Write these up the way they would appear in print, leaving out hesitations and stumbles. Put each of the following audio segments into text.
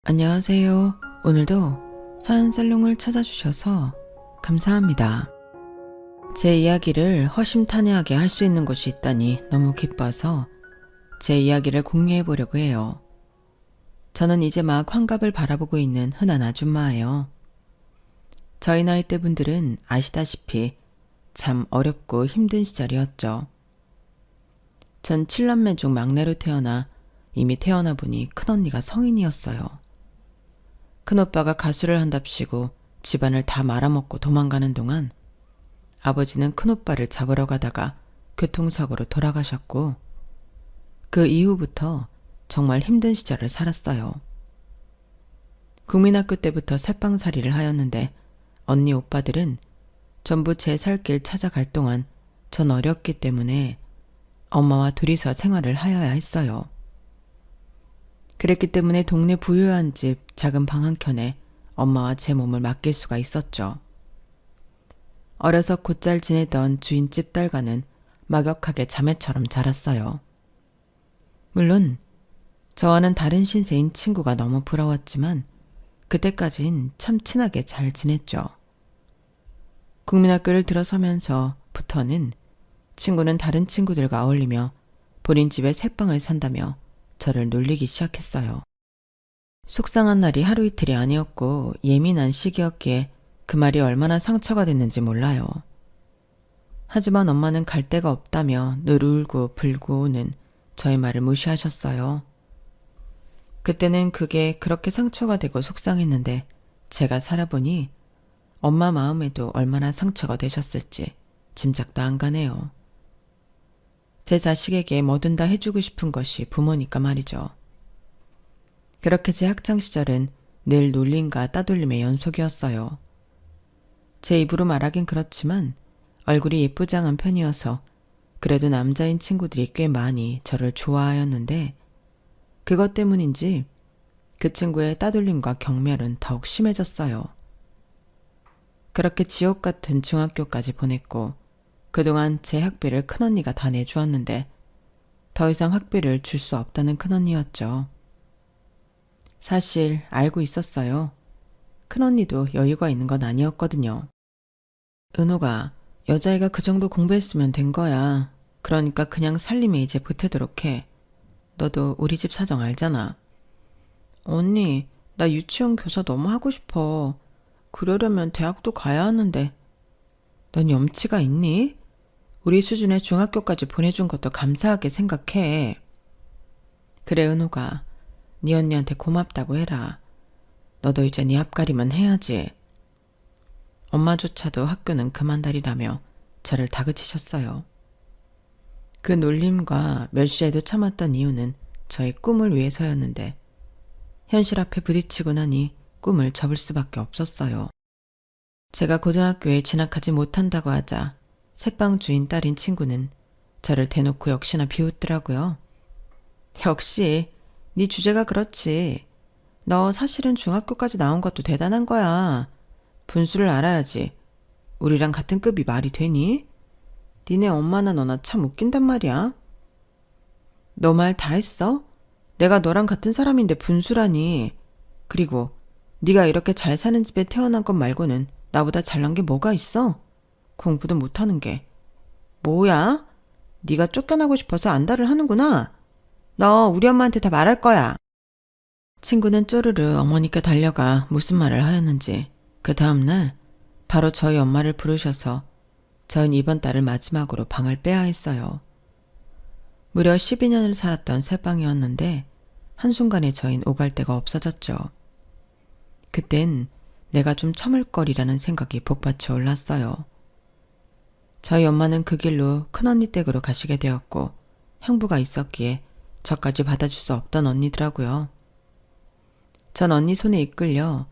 안녕하세요. 오늘도 사연살롱을 찾아주셔서 감사합니다. 제 이야기를 허심탄회하게 할 수 있는 곳이 있다니 너무 기뻐서 제 이야기를 공유해 보려고 해요. 저는 이제 막 환갑을 바라보고 있는 흔한 아줌마예요. 저희 나이대 분들은 아시다시피 참 어렵고 힘든 시절이었죠. 전 7남매 중 막내로 태어나 이미 태어나 보니 큰언니가 성인이었어요. 큰오빠가 가수를 한답시고 집안을 다 말아먹고 도망가는 동안 아버지는 큰오빠를 잡으러 가다가 교통사고로 돌아가셨고 그 이후부터 정말 힘든 시절을 살았어요. 국민학교 때부터 새빵살이를 하였는데 언니 오빠들은 전부 제 살 길 찾아갈 동안 전 어렸기 때문에 엄마와 둘이서 생활을 하여야 했어요. 그랬기 때문에 동네 부유한 집 작은 방 한켠에 엄마와 제 몸을 맡길 수가 있었죠. 어려서 곧잘 지내던 주인집 딸과는 막역하게 자매처럼 자랐어요. 물론 저와는 다른 신세인 친구가 너무 부러웠지만 그때까진 참 친하게 잘 지냈죠. 국민학교를 들어서면서부터는 친구는 다른 친구들과 어울리며 본인 집에 새방을 산다며 저를 놀리기 시작했어요. 속상한 날이 하루 이틀이 아니었고 예민한 시기였기에 그 말이 얼마나 상처가 됐는지 몰라요. 하지만 엄마는 갈 데가 없다며 늘 울고 불고는 저의 말을 무시하셨어요. 그때는 그게 그렇게 상처가 되고 속상했는데 제가 살아보니 엄마 마음에도 얼마나 상처가 되셨을지 짐작도 안 가네요. 제 자식에게 뭐든 다 해주고 싶은 것이 부모니까 말이죠. 그렇게 제 학창시절은 늘 놀림과 따돌림의 연속이었어요. 제 입으로 말하긴 그렇지만 얼굴이 예쁘장한 편이어서 그래도 남자인 친구들이 꽤 많이 저를 좋아하였는데 그것 때문인지 그 친구의 따돌림과 경멸은 더욱 심해졌어요. 그렇게 지옥 같은 중학교까지 보냈고 그동안 제 학비를 큰언니가 다 내주었는데 더 이상 학비를 줄 수 없다는 큰언니였죠. 사실 알고 있었어요. 큰언니도 여유가 있는 건 아니었거든요. 은호가 여자애가 그 정도 공부했으면 된 거야. 그러니까 그냥 살림에 이제 보태도록 해. 너도 우리 집 사정 알잖아. 언니, 나 유치원 교사 너무 하고 싶어. 그러려면 대학도 가야 하는데. 넌 염치가 있니? 우리 수준의 중학교까지 보내준 것도 감사하게 생각해. 그래 은호가 네 언니한테 고맙다고 해라. 너도 이제 네 앞가림은 해야지. 엄마조차도 학교는 그만다리라며 저를 다그치셨어요. 그 놀림과 멸시에도 참았던 이유는 저의 꿈을 위해서였는데 현실 앞에 부딪히고 나니 꿈을 접을 수밖에 없었어요. 제가 고등학교에 진학하지 못한다고 하자 새빵 주인 딸인 친구는 저를 대놓고 역시나 비웃더라고요. 역시 네 주제가 그렇지. 너 사실은 중학교까지 나온 것도 대단한 거야. 분수를 알아야지. 우리랑 같은 급이 말이 되니? 니네 엄마나 너나 참 웃긴단 말이야. 너 말 다 했어? 내가 너랑 같은 사람인데 분수라니. 그리고 네가 이렇게 잘 사는 집에 태어난 것 말고는 나보다 잘난 게 뭐가 있어? 공부도 못하는 게. 뭐야? 네가 쫓겨나고 싶어서 안달을 하는구나. 너 우리 엄마한테 다 말할 거야. 친구는 쪼르르 어머니께 달려가 무슨 말을 하였는지 그 다음날 바로 저희 엄마를 부르셔서 전 이번 달을 마지막으로 방을 빼야 했어요. 무려 12년을 살았던 새 방이었는데 한순간에 저흰 오갈 데가 없어졌죠. 그땐 내가 좀 참을 거리라는 생각이 복받쳐 올랐어요. 저희 엄마는 그 길로 큰언니 댁으로 가시게 되었고 형부가 있었기에 저까지 받아줄 수 없던 언니더라고요. 전 언니 손에 이끌려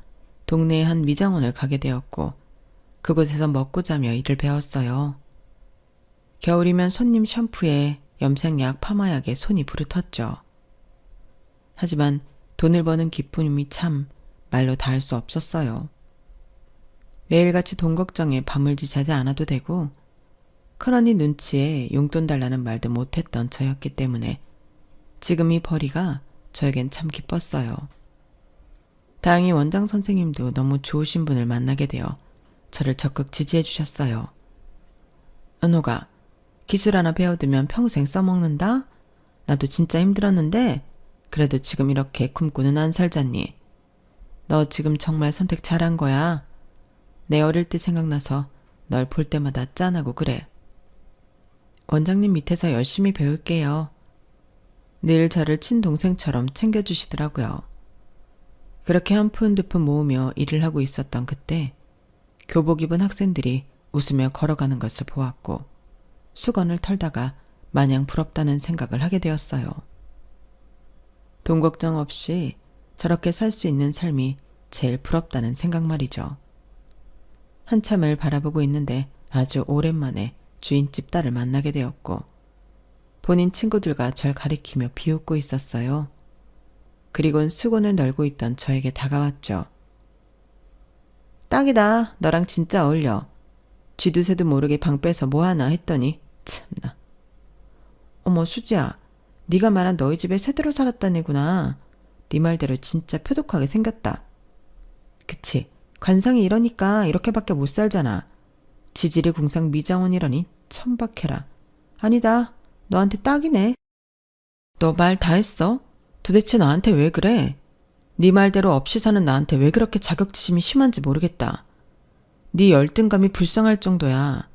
동네의 한 미장원을 가게 되었고 그곳에서 먹고 자며 일을 배웠어요. 겨울이면 손님 샴푸에 염색약, 파마약에 손이 부르텄죠. 하지만 돈을 버는 기쁨이 참 말로 닿을 수 없었어요. 매일같이 돈 걱정에 밤을 지새지 않아도 되고 큰언니 눈치에 용돈 달라는 말도 못했던 저였기 때문에 지금 이 벌이가 저에겐 참 기뻤어요. 다행히 원장 선생님도 너무 좋으신 분을 만나게 되어 저를 적극 지지해 주셨어요. 은호가 기술 하나 배워두면 평생 써먹는다? 나도 진짜 힘들었는데 그래도 지금 이렇게 굶고는 안 살잖니. 너 지금 정말 선택 잘한 거야. 내 어릴 때 생각나서 널 볼 때마다 짠하고 그래. 원장님 밑에서 열심히 배울게요. 늘 저를 친동생처럼 챙겨주시더라고요. 그렇게 한 푼 두 푼 모으며 일을 하고 있었던 그때 교복 입은 학생들이 웃으며 걸어가는 것을 보았고 수건을 털다가 마냥 부럽다는 생각을 하게 되었어요. 돈 걱정 없이 저렇게 살 수 있는 삶이 제일 부럽다는 생각 말이죠. 한참을 바라보고 있는데 아주 오랜만에 주인집 딸을 만나게 되었고 본인 친구들과 절 가리키며 비웃고 있었어요. 그리곤 수건을 널고 있던 저에게 다가왔죠. 딱이다. 너랑 진짜 어울려. 쥐도 새도 모르게 방 빼서 뭐하나 했더니 참나. 어머 수지야. 네가 말한 너희 집에 새들어 살았단 애구나. 네 말대로 진짜 표독하게 생겼다. 그치. 관상이 이러니까 이렇게밖에 못 살잖아. 지질이 궁상 미장원이라니 천박해라. 아니다. 너한테 딱이네. 너 말 다 했어? 도대체 나한테 왜 그래? 네 말대로 없이 사는 나한테 왜 그렇게 자격지심이 심한지 모르겠다. 네 열등감이 불쌍할 정도야.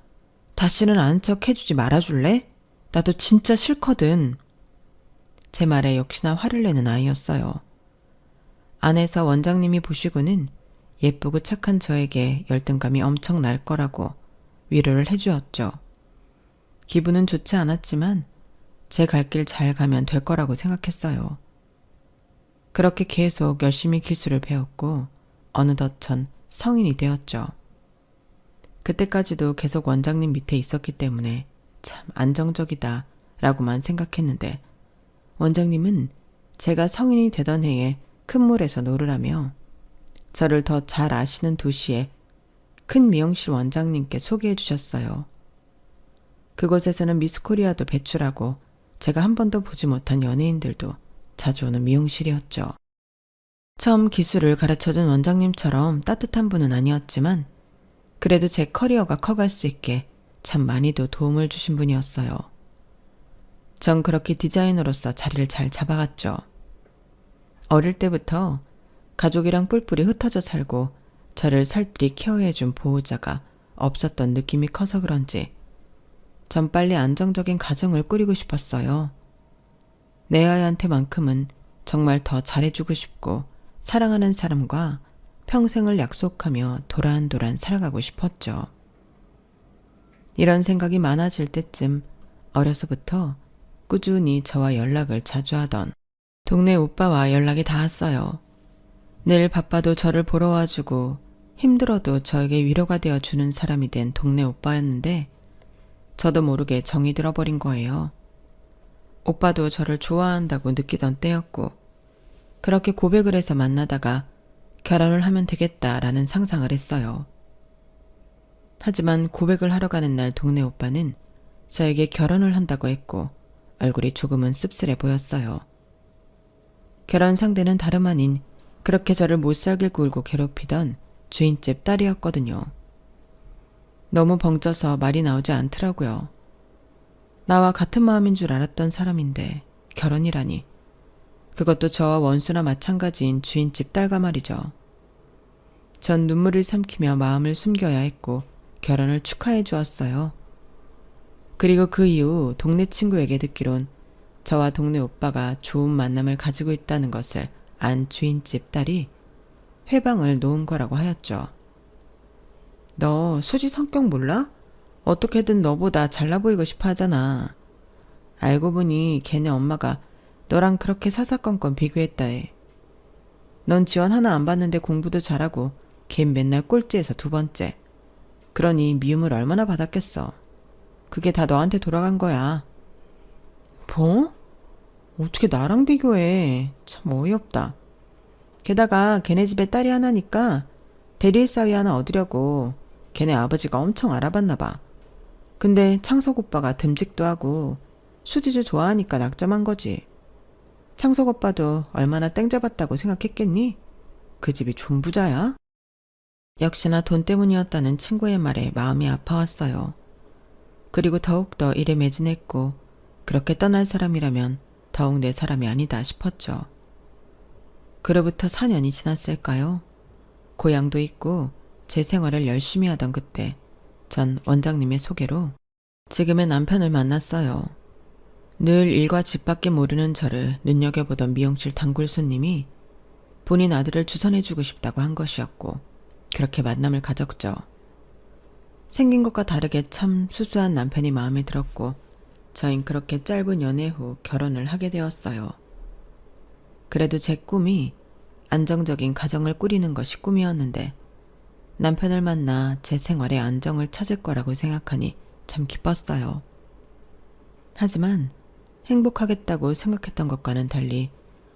다시는 아는 척 해주지 말아줄래? 나도 진짜 싫거든. 제 말에 역시나 화를 내는 아이였어요. 안에서 원장님이 보시고는 예쁘고 착한 저에게 열등감이 엄청 날 거라고 위로를 해주었죠. 기분은 좋지 않았지만 제 갈 길 잘 가면 될 거라고 생각했어요. 그렇게 계속 열심히 기술을 배웠고 어느덧 전 성인이 되었죠. 그때까지도 계속 원장님 밑에 있었기 때문에 참 안정적이다 라고만 생각했는데 원장님은 제가 성인이 되던 해에 큰 물에서 놀으라며 저를 더 잘 아시는 도시의 큰 미용실 원장님께 소개해 주셨어요. 그곳에서는 미스코리아도 배출하고 제가 한 번도 보지 못한 연예인들도 자주 오는 미용실이었죠. 처음 기술을 가르쳐준 원장님처럼 따뜻한 분은 아니었지만 그래도 제 커리어가 커갈 수 있게 참 많이도 도움을 주신 분이었어요. 전 그렇게 디자이너로서 자리를 잘 잡아갔죠. 어릴 때부터 가족이랑 뿔뿔이 흩어져 살고 저를 살뜰히 케어해준 보호자가 없었던 느낌이 커서 그런지 전 빨리 안정적인 가정을 꾸리고 싶었어요. 내 아이한테만큼은 정말 더 잘해주고 싶고 사랑하는 사람과 평생을 약속하며 도란도란 살아가고 싶었죠. 이런 생각이 많아질 때쯤 어려서부터 꾸준히 저와 연락을 자주 하던 동네 오빠와 연락이 닿았어요. 늘 바빠도 저를 보러 와주고 힘들어도 저에게 위로가 되어주는 사람이 된 동네 오빠였는데 저도 모르게 정이 들어버린 거예요. 오빠도 저를 좋아한다고 느끼던 때였고 그렇게 고백을 해서 만나다가 결혼을 하면 되겠다라는 상상을 했어요. 하지만 고백을 하러 가는 날 동네 오빠는 저에게 결혼을 한다고 했고 얼굴이 조금은 씁쓸해 보였어요. 결혼 상대는 다름 아닌 그렇게 저를 못살게 굴고 괴롭히던 주인집 딸이었거든요. 너무 벙쪄서 말이 나오지 않더라고요. 나와 같은 마음인 줄 알았던 사람인데 결혼이라니. 그것도 저와 원수나 마찬가지인 주인집 딸과 말이죠. 전 눈물을 삼키며 마음을 숨겨야 했고 결혼을 축하해 주었어요. 그리고 그 이후 동네 친구에게 듣기론 저와 동네 오빠가 좋은 만남을 가지고 있다는 것을 안 주인집 딸이 회방을 놓은 거라고 하였죠. 너 수지 성격 몰라? 어떻게든 너보다 잘나 보이고 싶어 하잖아. 알고 보니 걔네 엄마가 너랑 그렇게 사사건건 비교했다 해. 넌 지원 하나 안 받는데 공부도 잘하고 걘 맨날 꼴찌에서 2번째. 그러니 미움을 얼마나 받았겠어. 그게 다 너한테 돌아간 거야. 뭐? 어떻게 나랑 비교해. 참 어이없다. 게다가 걔네 집에 딸이 하나니까 대릴사위 하나 얻으려고 걔네 아버지가 엄청 알아봤나 봐. 근데 창석 오빠가 듬직도 하고 수지도 좋아하니까 낙점한 거지. 창석 오빠도 얼마나 땡 잡았다고 생각했겠니? 그 집이 존부자야? 역시나 돈 때문이었다는 친구의 말에 마음이 아파왔어요. 그리고 더욱더 일에 매진했고 그렇게 떠날 사람이라면 더욱 내 사람이 아니다 싶었죠. 그로부터 4년이 지났을까요? 고향도 있고 제 생활을 열심히 하던 그때 전 원장님의 소개로 지금의 남편을 만났어요. 늘 일과 집밖에 모르는 저를 눈여겨보던 미용실 단골 손님이 본인 아들을 주선해주고 싶다고 한 것이었고 그렇게 만남을 가졌죠. 생긴 것과 다르게 참 수수한 남편이 마음에 들었고 저흰 그렇게 짧은 연애 후 결혼을 하게 되었어요. 그래도 제 꿈이 안정적인 가정을 꾸리는 것이 꿈이었는데 남편을 만나 제 생활에 안정을 찾을 거라고 생각하니 참 기뻤어요. 하지만 행복하겠다고 생각했던 것과는 달리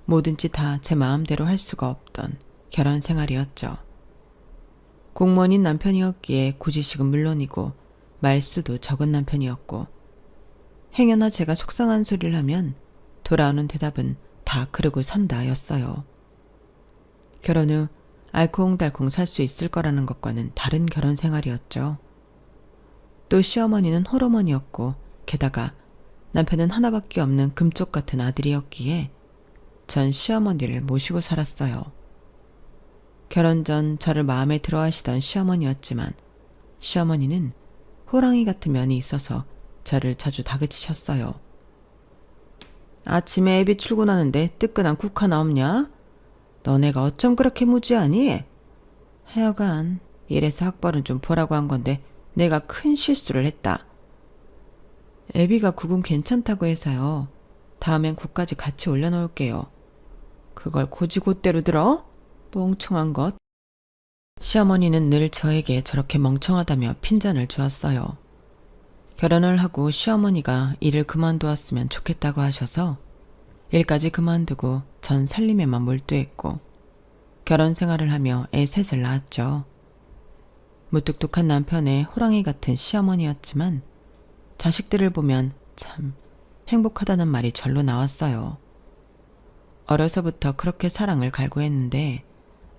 뭐든지 다 제 마음대로 할 수가 없던 결혼 생활이었죠. 공무원인 남편이었기에 고지식은 물론이고 말수도 적은 남편이었고 행여나 제가 속상한 소리를 하면 돌아오는 대답은 다 그러고 산다였어요. 결혼 후 알콩달콩 살 수 있을 거라는 것과는 다른 결혼 생활이었죠. 또 시어머니는 홀어머니였고 게다가 남편은 하나밖에 없는 금쪽 같은 아들이었기에 전 시어머니를 모시고 살았어요. 결혼 전 저를 마음에 들어 하시던 시어머니였지만 시어머니는 호랑이 같은 면이 있어서 저를 자주 다그치셨어요. 아침에 애비 출근하는데 뜨끈한 국 하나 없냐? 너네가 어쩜 그렇게 무지하니? 하여간 이래서 학벌은 좀 보라고 한 건데 내가 큰 실수를 했다. 애비가 국은 괜찮다고 해서요. 다음엔 국까지 같이 올려놓을게요. 그걸 고지고대로 들어? 멍청한 것. 시어머니는 늘 저에게 저렇게 멍청하다며 핀잔을 주었어요. 결혼을 하고 시어머니가 일을 그만두었으면 좋겠다고 하셔서 일까지 그만두고 전 살림에만 몰두했고 결혼 생활을 하며 애 셋을 낳았죠. 무뚝뚝한 남편의 호랑이 같은 시어머니였지만 자식들을 보면 참 행복하다는 말이 절로 나왔어요. 어려서부터 그렇게 사랑을 갈구했는데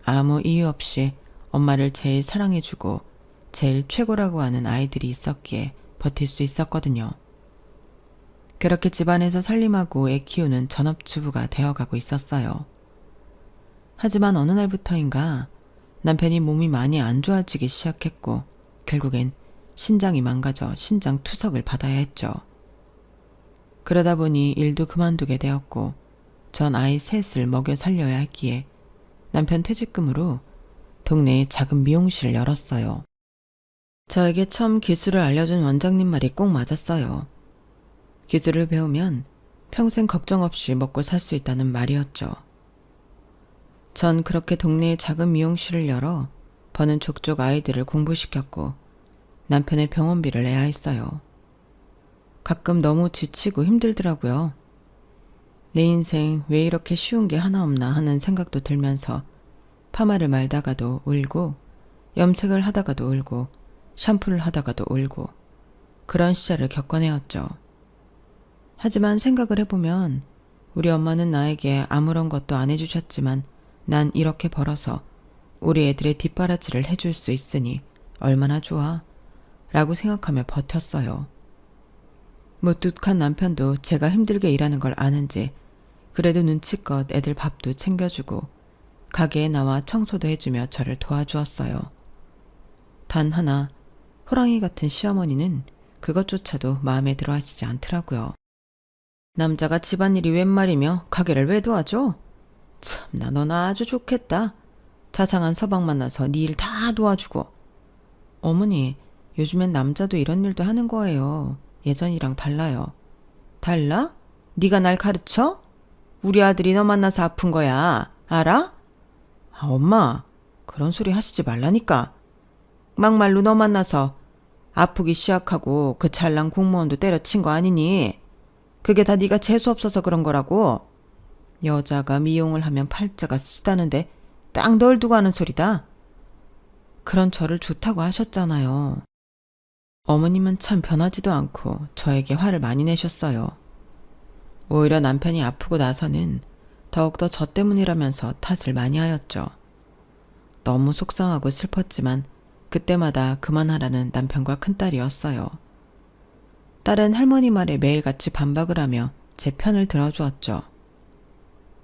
아무 이유 없이 엄마를 제일 사랑해주고 제일 최고라고 하는 아이들이 있었기에 버틸 수 있었거든요. 그렇게 집안에서 살림하고 애 키우는 전업주부가 되어가고 있었어요. 하지만 어느 날부터인가 남편이 몸이 많이 안 좋아지기 시작했고 결국엔 신장이 망가져 신장 투석을 받아야 했죠. 그러다 보니 일도 그만두게 되었고 전 아이 셋을 먹여 살려야 했기에 남편 퇴직금으로 동네에 작은 미용실을 열었어요. 저에게 처음 기술을 알려준 원장님 말이 꼭 맞았어요. 기술을 배우면 평생 걱정 없이 먹고 살 수 있다는 말이었죠. 전 그렇게 동네에 작은 미용실을 열어 버는 족족 아이들을 공부시켰고 남편의 병원비를 내야 했어요. 가끔 너무 지치고 힘들더라고요. 내 인생 왜 이렇게 쉬운 게 하나 없나 하는 생각도 들면서 파마를 말다가도 울고 염색을 하다가도 울고 샴푸를 하다가도 울고 그런 시절을 겪어내었죠. 하지만 생각을 해보면 우리 엄마는 나에게 아무런 것도 안 해주셨지만 난 이렇게 벌어서 우리 애들의 뒷바라지를 해줄 수 있으니 얼마나 좋아 라고 생각하며 버텼어요. 무뚝뚝한 남편도 제가 힘들게 일하는 걸 아는지 그래도 눈치껏 애들 밥도 챙겨주고 가게에 나와 청소도 해주며 저를 도와주었어요. 단 하나 호랑이 같은 시어머니는 그것조차도 마음에 들어 하시지 않더라고요. 남자가 집안일이 웬 말이며 가게를 왜 도와줘? 참나 넌 아주 좋겠다. 자상한 서방 만나서 네 일 다 도와주고. 어머니 요즘엔 남자도 이런 일도 하는 거예요. 예전이랑 달라요. 달라? 네가 날 가르쳐? 우리 아들이 너 만나서 아픈 거야. 알아? 아, 엄마 그런 소리 하시지 말라니까. 막말로 너 만나서 아프기 시작하고 그 찰랑 공무원도 때려친 거 아니니? 그게 다 네가 재수 없어서 그런 거라고. 여자가 미용을 하면 팔자가 쓰다는데 딱 널 두고 하는 소리다. 그런 저를 좋다고 하셨잖아요. 어머님은 참 변하지도 않고 저에게 화를 많이 내셨어요. 오히려 남편이 아프고 나서는 더욱더 저 때문이라면서 탓을 많이 하였죠. 너무 속상하고 슬펐지만 그때마다 그만하라는 남편과 큰딸이었어요. 딸은 할머니 말에 매일같이 반박을 하며 제 편을 들어주었죠.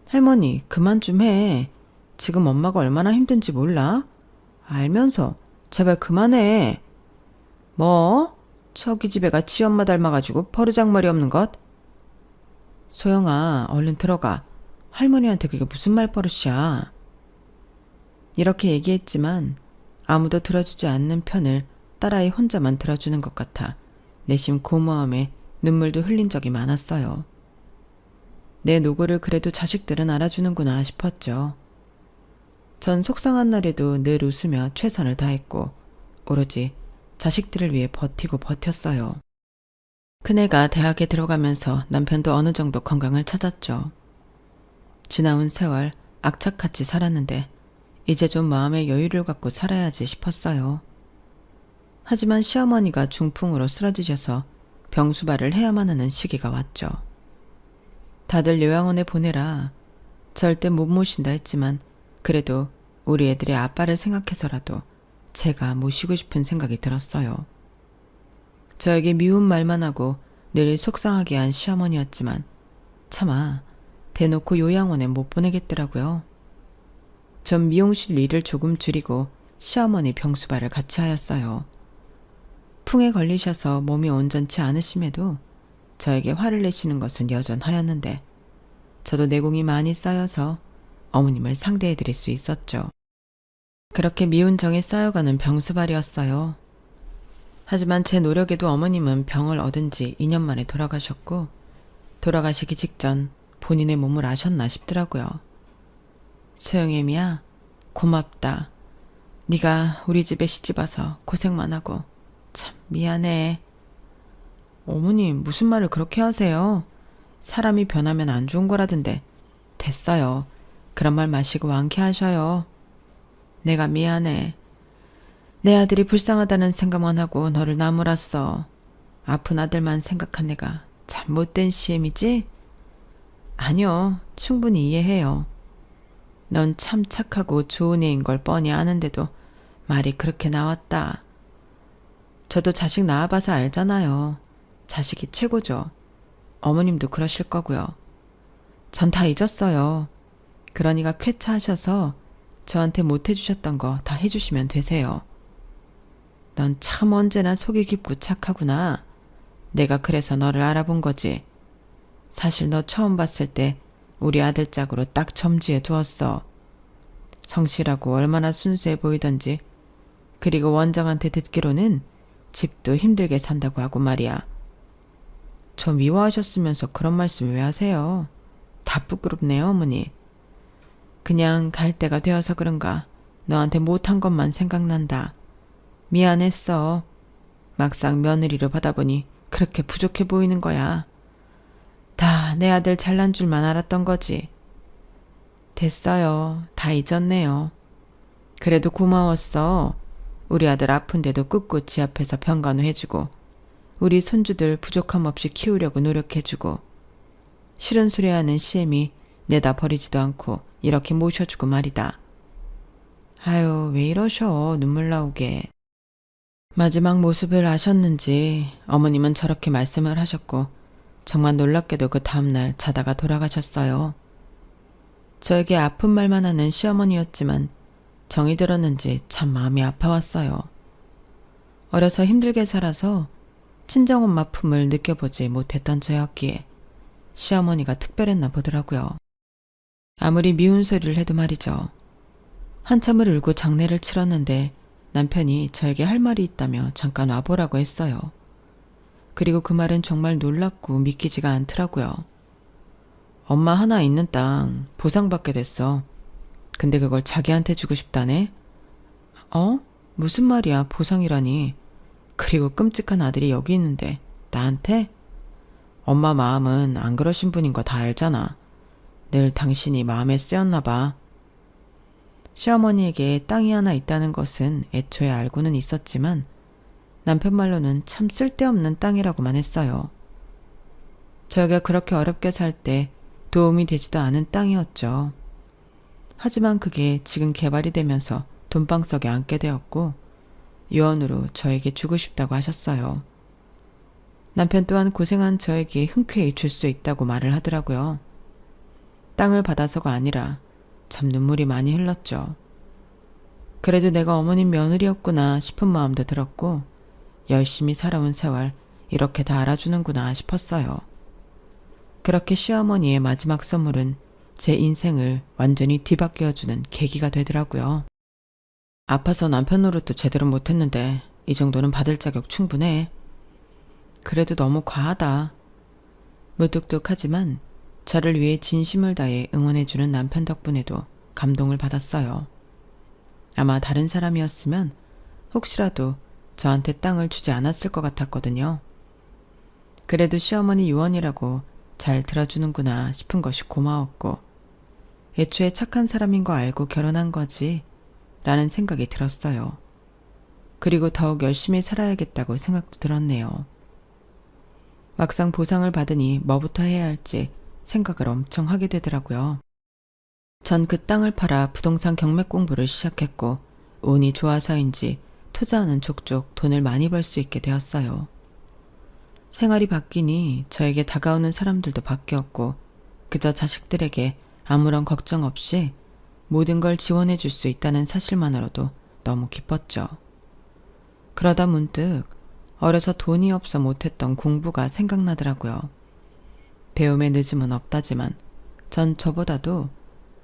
할머니, 그만 좀 해. 지금 엄마가 얼마나 힘든지 몰라? 알면서 제발 그만해. 뭐? 저기 집에 같이 엄마 닮아가지고 버르장머리 없는 것? 소영아, 얼른 들어가. 할머니한테 그게 무슨 말버릇이야. 이렇게 얘기했지만 아무도 들어주지 않는 편을 딸아이 혼자만 들어주는 것 같아 내심 고마움에 눈물도 흘린 적이 많았어요. 내 노고를 그래도 자식들은 알아주는구나 싶었죠. 전 속상한 날에도 늘 웃으며 최선을 다했고 오로지 자식들을 위해 버티고 버텼어요. 큰애가 대학에 들어가면서 남편도 어느 정도 건강을 찾았죠. 지나온 세월 악착같이 살았는데 이제 좀 마음의 여유를 갖고 살아야지 싶었어요. 하지만 시어머니가 중풍으로 쓰러지셔서 병수발을 해야만 하는 시기가 왔죠. 다들 요양원에 보내라. 절대 못 모신다 했지만 그래도 우리 애들의 아빠를 생각해서라도 제가 모시고 싶은 생각이 들었어요. 저에게 미운 말만 하고 늘 속상하게 한 시어머니였지만 차마 대놓고 요양원에 못 보내겠더라고요. 전 미용실 일을 조금 줄이고 시어머니 병수발을 같이 하였어요. 풍에 걸리셔서 몸이 온전치 않으심에도 저에게 화를 내시는 것은 여전하였는데 저도 내공이 많이 쌓여서 어머님을 상대해 드릴 수 있었죠. 그렇게 미운 정이 쌓여가는 병수발이었어요. 하지만 제 노력에도 어머님은 병을 얻은 지 2년 만에 돌아가셨고 돌아가시기 직전 본인의 몸을 아셨나 싶더라고요. 소영애미야, 고맙다. 네가 우리 집에 시집와서 고생만 하고 참 미안해. 어머님, 무슨 말을 그렇게 하세요? 사람이 변하면 안 좋은 거라던데. 됐어요. 그런 말 마시고 완쾌하셔요. 내가 미안해. 내 아들이 불쌍하다는 생각만 하고 너를 나무랐어. 아픈 아들만 생각한 내가 참 못된 시엠이지? 아니요, 충분히 이해해요. 넌 참 착하고 좋은 애인 걸 뻔히 아는데도 말이 그렇게 나왔다. 저도 자식 낳아봐서 알잖아요. 자식이 최고죠. 어머님도 그러실 거고요. 전 다 잊었어요. 그러니까 쾌차하셔서 저한테 못해주셨던 거 다 해주시면 되세요. 넌 참 언제나 속이 깊고 착하구나. 내가 그래서 너를 알아본 거지. 사실 너 처음 봤을 때 우리 아들 짝으로 딱 점지해 두었어. 성실하고 얼마나 순수해 보이던지. 그리고 원장한테 듣기로는 집도 힘들게 산다고 하고 말이야. 저 미워하셨으면서 그런 말씀 왜 하세요? 다 부끄럽네요, 어머니. 그냥 갈 때가 되어서 그런가 너한테 못한 것만 생각난다. 미안했어. 막상 며느리로 받아보니 그렇게 부족해 보이는 거야. 다 내 아들 잘난 줄만 알았던 거지. 됐어요. 다 잊었네요. 그래도 고마웠어. 우리 아들 아픈데도 꿋꿋이 앞에서 병간호해주고 우리 손주들 부족함 없이 키우려고 노력해주고 싫은 소리 하는 시엠이 내다 버리지도 않고 이렇게 모셔주고 말이다. 아유, 왜 이러셔. 눈물 나오게. 마지막 모습을 아셨는지 어머님은 저렇게 말씀을 하셨고 정말 놀랍게도 그 다음날 자다가 돌아가셨어요. 저에게 아픈 말만 하는 시어머니였지만 정이 들었는지 참 마음이 아파왔어요. 어려서 힘들게 살아서 친정엄마 품을 느껴보지 못했던 저였기에 시어머니가 특별했나 보더라고요. 아무리 미운 소리를 해도 말이죠. 한참을 울고 장례를 치렀는데 남편이 저에게 할 말이 있다며 잠깐 와보라고 했어요. 그리고 그 말은 정말 놀랍고 믿기지가 않더라고요. 엄마 하나 있는 땅 보상받게 됐어. 근데 그걸 자기한테 주고 싶다네? 어? 무슨 말이야, 보상이라니. 그리고 끔찍한 아들이 여기 있는데 나한테? 엄마 마음은 안 그러신 분인 거 다 알잖아. 늘 당신이 마음에 쓰였나 봐. 시어머니에게 땅이 하나 있다는 것은 애초에 알고는 있었지만 남편 말로는 참 쓸데없는 땅이라고만 했어요. 저희가 그렇게 어렵게 살 때 도움이 되지도 않은 땅이었죠. 하지만 그게 지금 개발이 되면서 돈방석에 앉게 되었고 유언으로 저에게 주고 싶다고 하셨어요. 남편 또한 고생한 저에게 흔쾌히 줄 수 있다고 말을 하더라고요. 땅을 받아서가 아니라 참 눈물이 많이 흘렀죠. 그래도 내가 어머님 며느리였구나 싶은 마음도 들었고 열심히 살아온 세월 이렇게 다 알아주는구나 싶었어요. 그렇게 시어머니의 마지막 선물은 제 인생을 완전히 뒤바뀌어주는 계기가 되더라고요. 아파서 남편 노릇도 제대로 못했는데 이 정도는 받을 자격 충분해. 그래도 너무 과하다. 무뚝뚝하지만 저를 위해 진심을 다해 응원해주는 남편 덕분에도 감동을 받았어요. 아마 다른 사람이었으면 혹시라도 저한테 땅을 주지 않았을 것 같았거든요. 그래도 시어머니 유언이라고 잘 들어주는구나 싶은 것이 고마웠고 애초에 착한 사람인 거 알고 결혼한 거지 라는 생각이 들었어요. 그리고 더욱 열심히 살아야겠다고 생각도 들었네요. 막상 보상을 받으니 뭐부터 해야 할지 생각을 엄청 하게 되더라고요. 전 그 땅을 팔아 부동산 경매 공부를 시작했고 운이 좋아서인지 투자하는 족족 돈을 많이 벌 수 있게 되었어요. 생활이 바뀌니 저에게 다가오는 사람들도 바뀌었고 그저 자식들에게 아무런 걱정 없이 모든 걸 지원해 줄 수 있다는 사실만으로도 너무 기뻤죠. 그러다 문득 어려서 돈이 없어 못했던 공부가 생각나더라고요. 배움의 늦음은 없다지만 전 저보다도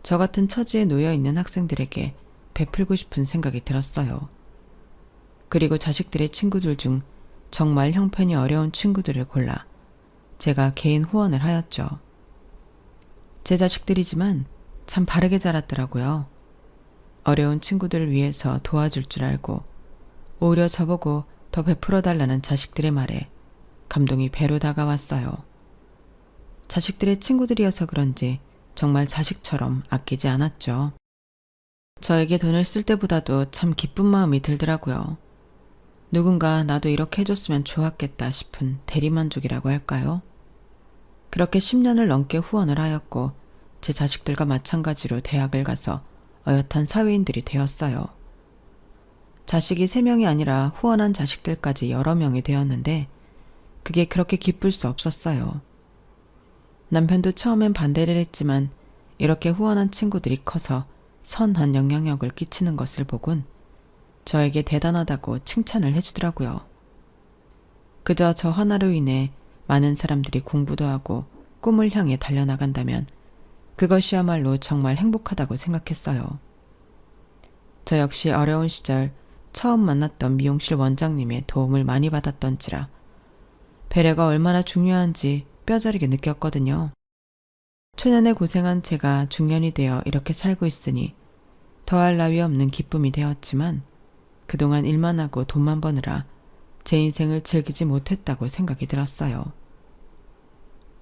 저 같은 처지에 놓여 있는 학생들에게 베풀고 싶은 생각이 들었어요. 그리고 자식들의 친구들 중 정말 형편이 어려운 친구들을 골라 제가 개인 후원을 하였죠. 제 자식들이지만 참 바르게 자랐더라고요. 어려운 친구들을 위해서 도와줄 줄 알고 오히려 저보고 더 베풀어 달라는 자식들의 말에 감동이 배로 다가왔어요. 자식들의 친구들이어서 그런지 정말 자식처럼 아끼지 않았죠. 저에게 돈을 쓸 때보다도 참 기쁜 마음이 들더라고요. 누군가 나도 이렇게 해줬으면 좋았겠다 싶은 대리만족이라고 할까요? 그렇게 10년을 넘게 후원을 하였고 제 자식들과 마찬가지로 대학을 가서 어엿한 사회인들이 되었어요. 자식이 3명이 아니라 후원한 자식들까지 여러 명이 되었는데 그게 그렇게 기쁠 수 없었어요. 남편도 처음엔 반대를 했지만 이렇게 후원한 친구들이 커서 선한 영향력을 끼치는 것을 보곤 저에게 대단하다고 칭찬을 해주더라고요. 그저 저 하나로 인해 많은 사람들이 공부도 하고 꿈을 향해 달려나간다면 그것이야말로 정말 행복하다고 생각했어요. 저 역시 어려운 시절 처음 만났던 미용실 원장님의 도움을 많이 받았던지라 배려가 얼마나 중요한지 뼈저리게 느꼈거든요. 초년에 고생한 제가 중년이 되어 이렇게 살고 있으니 더할 나위 없는 기쁨이 되었지만 그동안 일만 하고 돈만 버느라 제 인생을 즐기지 못했다고 생각이 들었어요.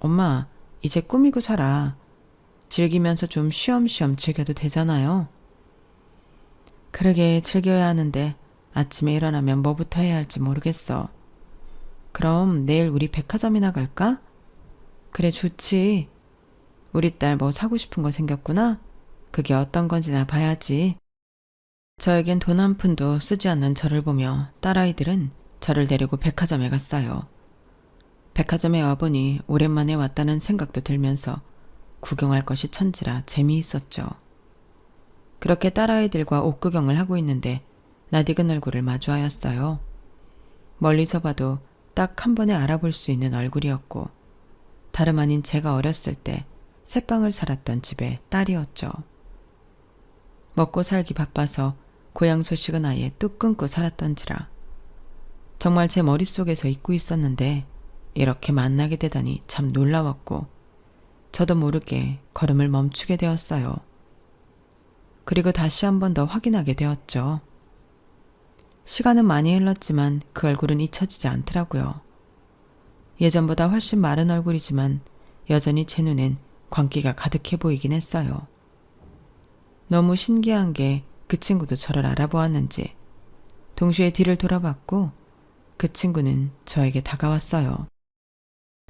엄마, 이제 꾸미고 살아. 즐기면서 좀 쉬엄쉬엄 즐겨도 되잖아요. 그러게 즐겨야 하는데 아침에 일어나면 뭐부터 해야 할지 모르겠어. 그럼 내일 우리 백화점이나 갈까? 그래, 좋지. 우리 딸 뭐 사고 싶은 거 생겼구나? 그게 어떤 건지나 봐야지. 저에겐 돈 한 푼도 쓰지 않는 저를 보며 딸아이들은 저를 데리고 백화점에 갔어요. 백화점에 와보니 오랜만에 왔다는 생각도 들면서 구경할 것이 천지라 재미있었죠. 그렇게 딸아이들과 옷구경을 하고 있는데 낯익은 얼굴을 마주하였어요. 멀리서 봐도 딱 한 번에 알아볼 수 있는 얼굴이었고 다름 아닌 제가 어렸을 때 새빵을 살았던 집의 딸이었죠. 먹고 살기 바빠서 고향 소식은 아예 뚝 끊고 살았던지라 정말 제 머릿속에서 잊고 있었는데 이렇게 만나게 되다니 참 놀라웠고 저도 모르게 걸음을 멈추게 되었어요. 그리고 다시 한 번 더 확인하게 되었죠. 시간은 많이 흘렀지만 그 얼굴은 잊혀지지 않더라고요. 예전보다 훨씬 마른 얼굴이지만 여전히 제 눈엔 광기가 가득해 보이긴 했어요. 너무 신기한 게 그 친구도 저를 알아보았는지 동시에 뒤를 돌아봤고 그 친구는 저에게 다가왔어요.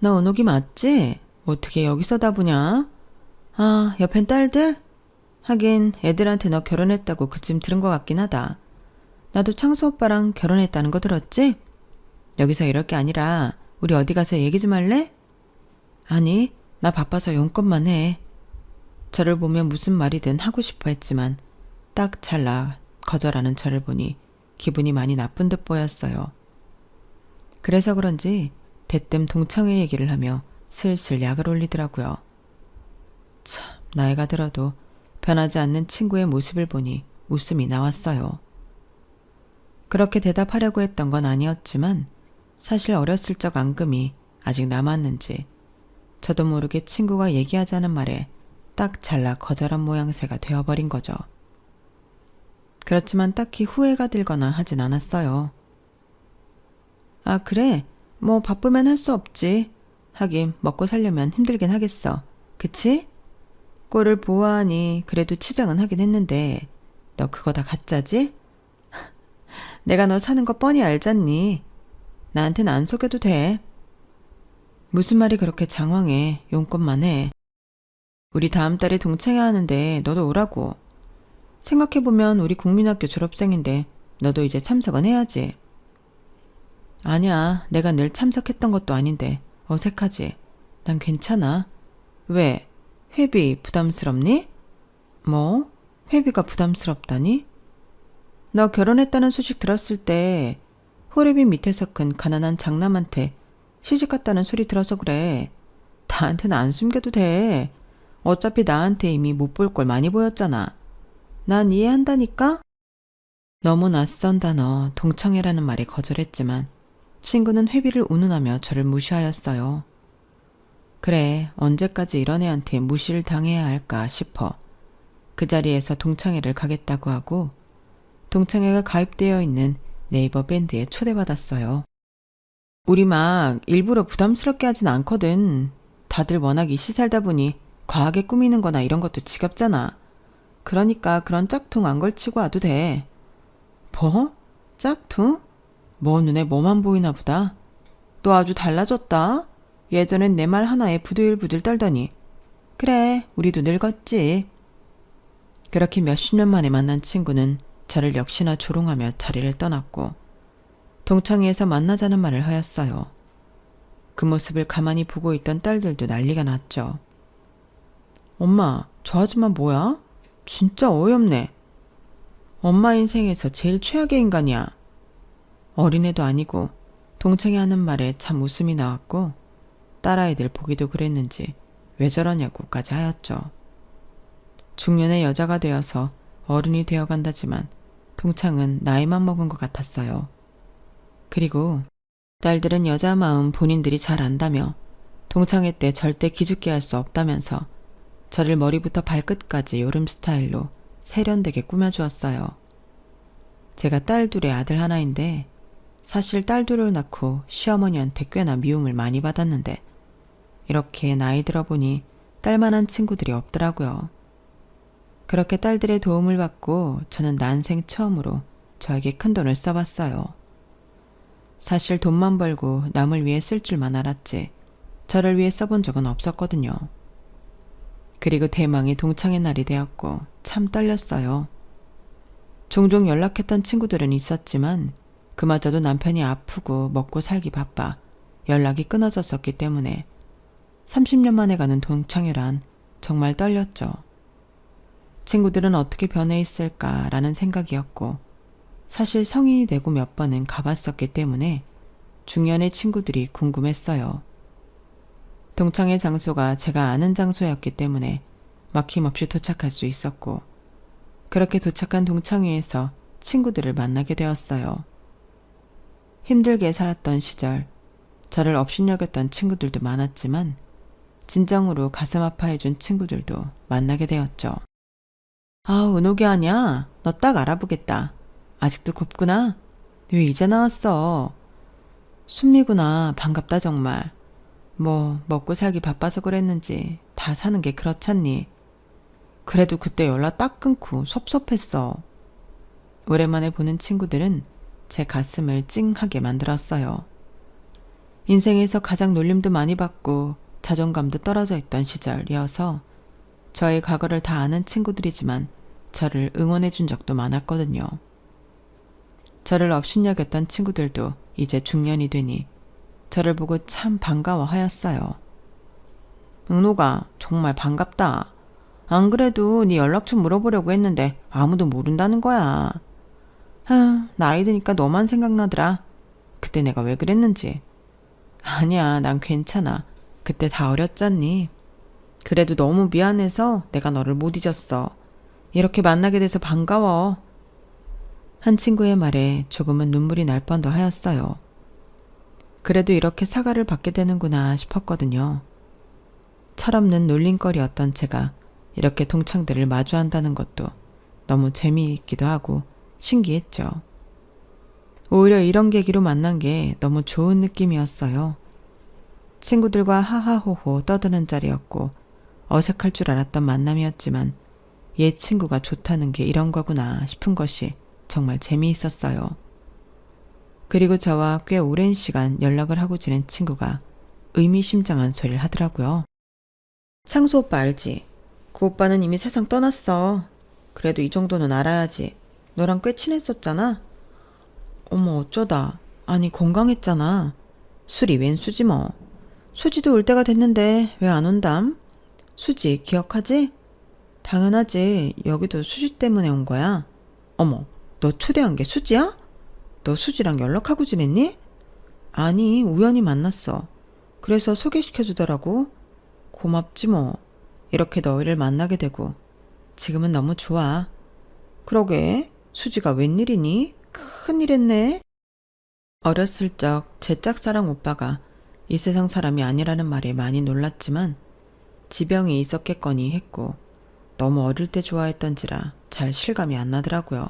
너 은옥이 맞지? 어떻게 여기서 다 보냐? 아, 옆엔 딸들? 하긴 애들한테 너 결혼했다고 그쯤 들은 것 같긴 하다. 나도 창수 오빠랑 결혼했다는 거 들었지? 여기서 이럴 게 아니라 우리 어디 가서 얘기 좀 할래? 아니, 나 바빠서 용건만 해. 저를 보면 무슨 말이든 하고 싶어 했지만 딱 잘라 거절하는 저를 보니 기분이 많이 나쁜 듯 보였어요. 그래서 그런지 대뜸 동창회 얘기를 하며 슬슬 약을 올리더라고요. 참, 나이가 들어도 변하지 않는 친구의 모습을 보니 웃음이 나왔어요. 그렇게 대답하려고 했던 건 아니었지만 사실 어렸을 적 앙금이 아직 남았는지 저도 모르게 친구가 얘기하자는 말에 딱 잘라 거절한 모양새가 되어버린 거죠. 그렇지만 딱히 후회가 들거나 하진 않았어요. 아, 그래? 뭐 바쁘면 할 수 없지. 하긴 먹고 살려면 힘들긴 하겠어. 그치? 꼴을 보아하니 그래도 치장은 하긴 했는데 너 그거 다 가짜지? 내가 너 사는 거 뻔히 알잖니. 나한텐 안 속여도 돼. 무슨 말이 그렇게 장황해. 용건만 해. 우리 다음 달에 동창회 하는데 너도 오라고. 생각해보면 우리 국민학교 졸업생인데 너도 이제 참석은 해야지. 아니야, 내가 늘 참석했던 것도 아닌데 어색하지. 난 괜찮아. 왜? 회비 부담스럽니? 뭐? 회비가 부담스럽다니? 너 결혼했다는 소식 들었을 때 호래비 밑에서 큰 가난한 장남한테 시집갔다는 소리 들어서 그래. 나한테는 안 숨겨도 돼. 어차피 나한테 이미 못 볼 걸 많이 보였잖아. 난 이해한다니까? 너무 낯선 단어 동창회라는 말에 거절했지만 친구는 회비를 운운하며 저를 무시하였어요. 그래, 언제까지 이런 애한테 무시를 당해야 할까 싶어 그 자리에서 동창회를 가겠다고 하고 동창회가 가입되어 있는 네이버 밴드에 초대받았어요. 우리 막 일부러 부담스럽게 하진 않거든. 다들 워낙 이씨 살다 보니 과하게 꾸미는 거나 이런 것도 지겹잖아. 그러니까 그런 짝퉁 안 걸치고 와도 돼. 뭐? 짝퉁? 뭐 눈에 뭐만 보이나 보다. 너 아주 달라졌다. 예전엔 내 말 하나에 부들부들 떨더니. 그래, 우리도 늙었지. 그렇게 몇십 년 만에 만난 친구는 저를 역시나 조롱하며 자리를 떠났고 동창회에서 만나자는 말을 하였어요. 그 모습을 가만히 보고 있던 딸들도 난리가 났죠. 엄마, 저 아줌마 뭐야? 진짜 어이없네. 엄마 인생에서 제일 최악의 인간이야. 어린애도 아니고 동창회 하는 말에 참 웃음이 나왔고 딸아이들 보기도 그랬는지 왜 저러냐고까지 하였죠. 중년의 여자가 되어서 어른이 되어간다지만 동창은 나이만 먹은 것 같았어요. 그리고 딸들은 여자 마음 본인들이 잘 안다며 동창회 때 절대 기죽게 할 수 없다면서 저를 머리부터 발끝까지 요름 스타일로 세련되게 꾸며주었어요. 제가 딸 둘의 아들 하나인데 사실 딸 둘을 낳고 시어머니한테 꽤나 미움을 많이 받았는데 이렇게 나이 들어보니 딸만한 친구들이 없더라고요. 그렇게 딸들의 도움을 받고 저는 난생 처음으로 저에게 큰돈을 써봤어요. 사실 돈만 벌고 남을 위해 쓸 줄만 알았지 저를 위해 써본 적은 없었거든요. 그리고 대망의 동창회 날이 되었고 참 떨렸어요. 종종 연락했던 친구들은 있었지만 그마저도 남편이 아프고 먹고 살기 바빠 연락이 끊어졌었기 때문에 30년 만에 가는 동창회란 정말 떨렸죠. 친구들은 어떻게 변해 있을까라는 생각이었고 사실 성인이 되고 몇 번은 가봤었기 때문에 중년의 친구들이 궁금했어요. 동창회 장소가 제가 아는 장소였기 때문에 막힘없이 도착할 수 있었고 그렇게 도착한 동창회에서 친구들을 만나게 되었어요. 힘들게 살았던 시절 저를 업신여겼던 친구들도 많았지만 진정으로 가슴 아파해준 친구들도 만나게 되었죠. 아, 은옥이 아냐? 너 딱 알아보겠다. 아직도 곱구나? 왜 이제 나왔어? 순미구나. 반갑다 정말. 뭐 먹고 살기 바빠서 그랬는지 다 사는 게 그렇잖니. 그래도 그때 연락 딱 끊고 섭섭했어. 오랜만에 보는 친구들은 제 가슴을 찡하게 만들었어요. 인생에서 가장 놀림도 많이 받고 자존감도 떨어져 있던 시절이어서 저의 과거를 다 아는 친구들이지만 저를 응원해 준 적도 많았거든요. 저를 업신여겼던 친구들도 이제 중년이 되니 저를 보고 참 반가워하였어요. 은호가 정말 반갑다. 안 그래도 네 연락처 물어보려고 했는데 아무도 모른다는 거야. 나이 드니까 너만 생각나더라. 그때 내가 왜 그랬는지. 아니야, 난 괜찮아. 그때 다 어렸잖니. 그래도 너무 미안해서 내가 너를 못 잊었어. 이렇게 만나게 돼서 반가워. 한 친구의 말에 조금은 눈물이 날 뻔도 하였어요. 그래도 이렇게 사과를 받게 되는구나 싶었거든요. 철없는 놀림거리였던 제가 이렇게 동창들을 마주한다는 것도 너무 재미있기도 하고 신기했죠. 오히려 이런 계기로 만난 게 너무 좋은 느낌이었어요. 친구들과 하하호호 떠드는 자리였고 어색할 줄 알았던 만남이었지만 옛 친구가 좋다는 게 이런 거구나 싶은 것이 정말 재미있었어요. 그리고 저와 꽤 오랜 시간 연락을 하고 지낸 친구가 의미심장한 소리를 하더라고요. 창수 오빠 알지? 그 오빠는 이미 세상 떠났어. 그래도 이 정도는 알아야지. 너랑 꽤 친했었잖아. 어머 어쩌다. 아니 건강했잖아. 술이 웬 수지 뭐. 수지도 올 때가 됐는데 왜 안 온담? 수지 기억하지? 당연하지. 여기도 수지 때문에 온 거야. 어머 너 초대한 게 수지야? 너 수지랑 연락하고 지냈니? 아니 우연히 만났어. 그래서 소개시켜주더라고. 고맙지 뭐. 이렇게 너희를 만나게 되고 지금은 너무 좋아. 그러게 수지가 웬일이니? 큰일 했네. 어렸을 적 제 짝사랑 오빠가 이 세상 사람이 아니라는 말에 많이 놀랐지만 지병이 있었겠거니 했고 너무 어릴 때 좋아했던지라 잘 실감이 안 나더라고요.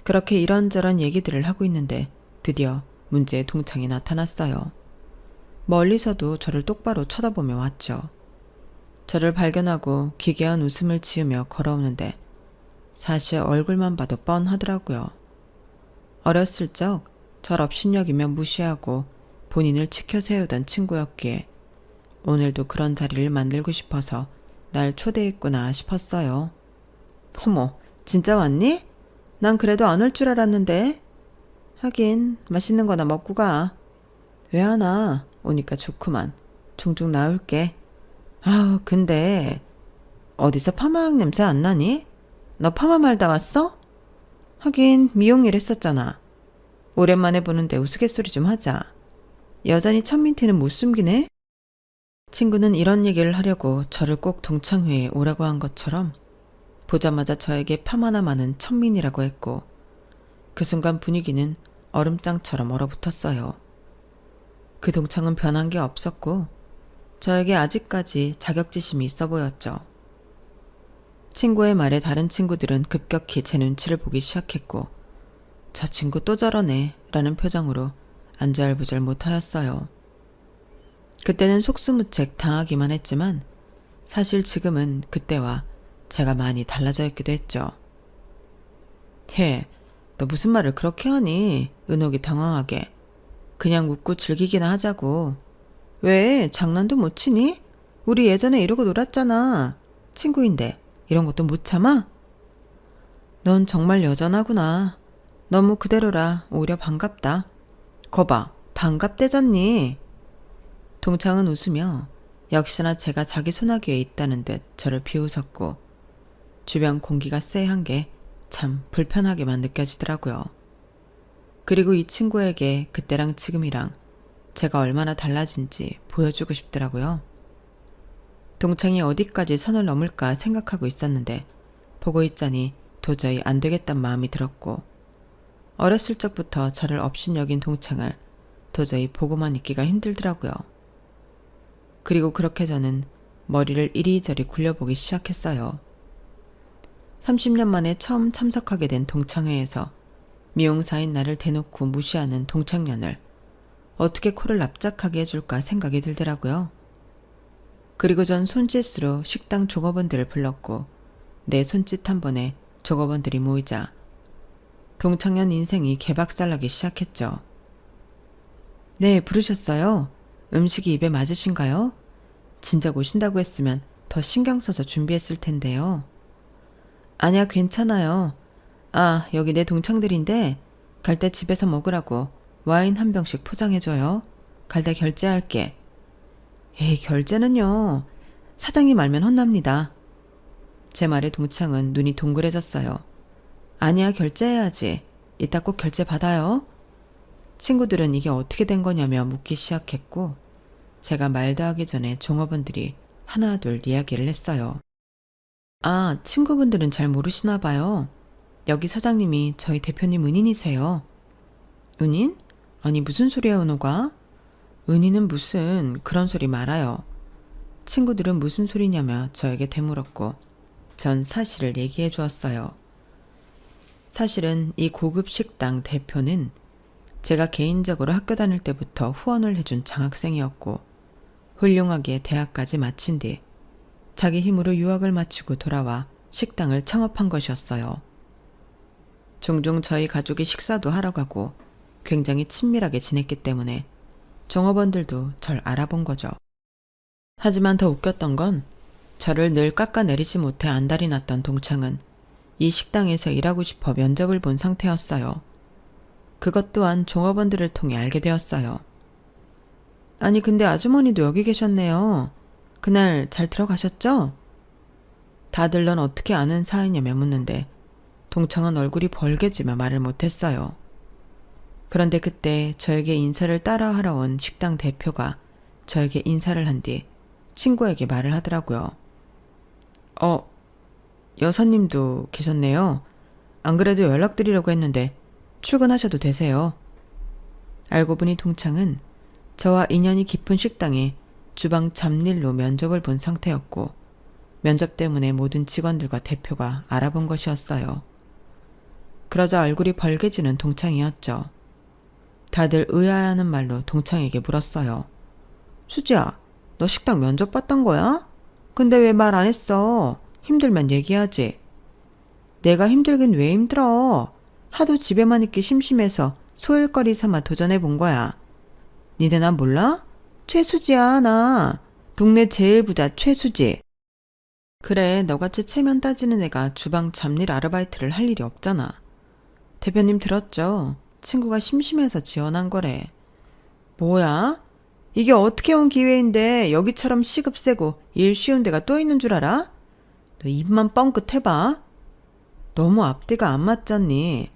그렇게 이런저런 얘기들을 하고 있는데 드디어 문제의 동창이 나타났어요. 멀리서도 저를 똑바로 쳐다보며 왔죠. 저를 발견하고 기괴한 웃음을 지으며 걸어오는데 사실 얼굴만 봐도 뻔하더라고요. 어렸을 적 절 업신여기며 무시하고 본인을 치켜 세우던 친구였기에 오늘도 그런 자리를 만들고 싶어서 날 초대했구나 싶었어요. 어머, 진짜 왔니? 난 그래도 안 올 줄 알았는데. 하긴 맛있는 거나 먹고 가. 왜 안 와? 오니까 좋구만. 종종 나올게. 아우 근데 어디서 파마약 냄새 안 나니? 너 파마 말다 왔어? 하긴 미용일 했었잖아. 오랜만에 보는데 우스갯소리 좀 하자. 여전히 천민티는 못 숨기네? 친구는 이런 얘기를 하려고 저를 꼭 동창회에 오라고 한 것처럼 보자마자 저에게 파마나 많은 천민이라고 했고 그 순간 분위기는 얼음장처럼 얼어붙었어요. 그 동창은 변한 게 없었고 저에게 아직까지 자격지심이 있어 보였죠. 친구의 말에 다른 친구들은 급격히 제 눈치를 보기 시작했고 저 친구 또 저러네 라는 표정으로 안절부절 못하였어요. 그때는 속수무책 당하기만 했지만 사실 지금은 그때와 제가 많이 달라져 있기도 했죠. 너 무슨 말을 그렇게 하니? 은옥이 당황하게. 그냥 웃고 즐기기나 하자고. 왜 장난도 못 치니? 우리 예전에 이러고 놀았잖아. 친구인데 이런 것도 못 참아? 넌 정말 여전하구나. 너무 그대로라 오히려 반갑다. 거봐 반갑대잖니. 동창은 웃으며 역시나 제가 자기 소나기에 있다는 듯 저를 비웃었고 주변 공기가 쎄한 게 참 불편하게만 느껴지더라고요. 그리고 이 친구에게 그때랑 지금이랑 제가 얼마나 달라진지 보여주고 싶더라고요. 동창이 어디까지 선을 넘을까 생각하고 있었는데 보고 있자니 도저히 안 되겠단 마음이 들었고 어렸을 적부터 저를 업신여긴 동창을 도저히 보고만 있기가 힘들더라고요. 그리고 그렇게 저는 머리를 이리저리 굴려보기 시작했어요. 30년 만에 처음 참석하게 된 동창회에서 미용사인 나를 대놓고 무시하는 동창년을 어떻게 코를 납작하게 해줄까 생각이 들더라고요. 그리고 전 손짓으로 식당 종업원들을 불렀고 내 손짓 한 번에 종업원들이 모이자 동창년 인생이 개박살나기 시작했죠. 네, 부르셨어요? 음식이 입에 맞으신가요? 진작 오신다고 했으면 더 신경 써서 준비했을 텐데요. 아니야, 괜찮아요. 아, 여기 내 동창들인데 갈 때 집에서 먹으라고 와인 한 병씩 포장해줘요. 갈 때 결제할게. 에이, 결제는요. 사장님 알면 혼납니다. 제 말에 동창은 눈이 동그래졌어요. 아니야, 결제해야지. 이따 꼭 결제 받아요. 친구들은 이게 어떻게 된 거냐며 묻기 시작했고 제가 말도 하기 전에 종업원들이 하나 둘 이야기를 했어요. 아, 친구분들은 잘 모르시나 봐요. 여기 사장님이 저희 대표님 은인이세요. 은인? 아니 무슨 소리야 은호가? 은인은 무슨 그런 소리 말아요. 친구들은 무슨 소리냐며 저에게 되물었고 전 사실을 얘기해 주었어요. 사실은 이 고급 식당 대표는 제가 개인적으로 학교 다닐 때부터 후원을 해준 장학생이었고 훌륭하게 대학까지 마친 뒤 자기 힘으로 유학을 마치고 돌아와 식당을 창업한 것이었어요. 종종 저희 가족이 식사도 하러 가고 굉장히 친밀하게 지냈기 때문에 종업원들도 절 알아본 거죠. 하지만 더 웃겼던 건 저를 늘 깎아내리지 못해 안달이 났던 동창은 이 식당에서 일하고 싶어 면접을 본 상태였어요. 그것 또한 종업원들을 통해 알게 되었어요. 아니 근데 아주머니도 여기 계셨네요. 그날 잘 들어가셨죠? 다들 넌 어떻게 아는 사이냐며 묻는데 동창은 얼굴이 벌개지며 말을 못했어요. 그런데 그때 저에게 인사를 따라하러 온 식당 대표가 저에게 인사를 한 뒤 친구에게 말을 하더라고요. 여사님도 계셨네요. 안 그래도 연락드리려고 했는데 출근하셔도 되세요. 알고 보니 동창은 저와 인연이 깊은 식당에 주방 잡일로 면접을 본 상태였고 면접 때문에 모든 직원들과 대표가 알아본 것이었어요. 그러자 얼굴이 벌개지는 동창이었죠. 다들 의아해하는 말로 동창에게 물었어요. 수지야, 너 식당 면접 봤던 거야? 근데 왜 말 안 했어? 힘들면 얘기하지. 내가 힘들긴 왜 힘들어? 하도 집에만 있기 심심해서 소일거리 삼아 도전해 본 거야. 니네 나 몰라? 최수지야, 나. 동네 제일 부자 최수지. 그래, 너같이 체면 따지는 애가 주방 잡일 아르바이트를 할 일이 없잖아. 대표님 들었죠? 친구가 심심해서 지원한 거래. 뭐야? 이게 어떻게 온 기회인데 여기처럼 시급 세고 일 쉬운 데가 또 있는 줄 알아? 너 입만 뻥끗 해봐. 너무 앞뒤가 안 맞잖니.